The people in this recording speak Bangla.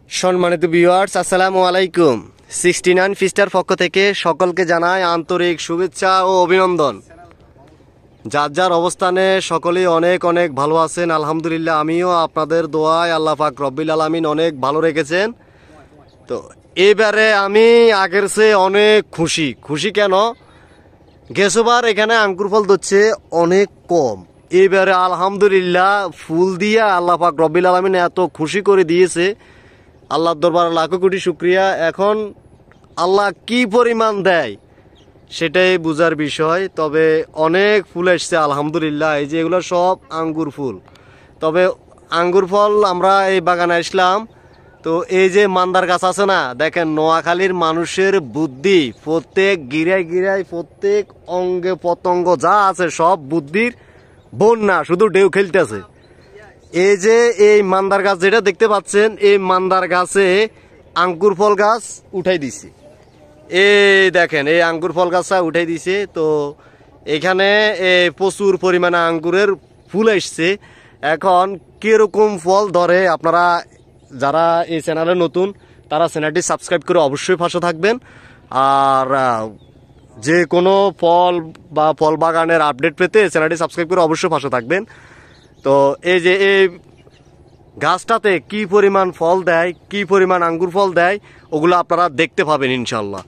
সম্মানিত ভিউয়ার্স, আসসালামু আলাইকুম। 69 ফিস্টার পক্ষ থেকে সকলকে জানাই আন্তরিক শুভেচ্ছা ও অভিনন্দন। যার যার অবস্থানে সকলেই অনেক অনেক ভালো আছেন আলহামদুলিল্লাহ। আমিও আপনাদের দোয়ায় আল্লাহ পাক রব্বিল আলামিন অনেক ভালো রেখেছেন। তো এবারে আমি আগের চেয়ে অনেক খুশি কেন, গেছোবার এখানে আঙ্কুর ফল ধরছে অনেক কম, এবারে আলহামদুলিল্লাহ ফুল দিয়ে আল্লাহ পাক রব্বিল আলামিন এত খুশি করে দিয়েছে, আল্লাহর দরবারে লাখো কোটি শুক্রিয়া। এখন আল্লাহ কি পরিমাণ দেয় সেটাই বুঝার বিষয়। তবে অনেক ফুল এসছে আলহামদুলিল্লাহ। এই যে এগুলো সব আঙ্গুর ফুল। তবে আঙ্গুর ফল আমরা এই বাগানে আসলাম, তো এই যে মান্দার গাছ আছে না, দেখেন নোয়াখালীর মানুষের বুদ্ধি, প্রত্যেক গিরায় প্রত্যেক অঙ্গে পতঙ্গ যা আছে সব বুদ্ধির বন্যা, শুধু ঢেউ খেলতেছে। এই যে এই মান্দার গাছ যেটা দেখতে পাচ্ছেন, এই মান্দার গাছে আঙ্কুর ফল গাছ উঠাই দিছে। এই দেখেন এই আঙ্কুর ফল গাছটা উঠাই দিছে। তো এখানে প্রচুর পরিমাণে আঙ্গুরের ফুল এসছে। এখন কিরকম ফল ধরে, আপনারা যারা এই চ্যানেলে নতুন তারা চ্যানেলটি সাবস্ক্রাইব করে অবশ্যই পাশে থাকবেন। আর যে কোনো ফল বা ফল বাগানের আপডেট পেতে চ্যানেলটি সাবস্ক্রাইব করে অবশ্যই পাশে থাকবেন। তো এই যে এই গাছটাতে কি পরিমাণ ফল দেয়, কি পরিমাণ আঙ্গুর ফল দেয়, ওগুলো আপনারা দেখতে পাবেন ইনশাল্লাহ।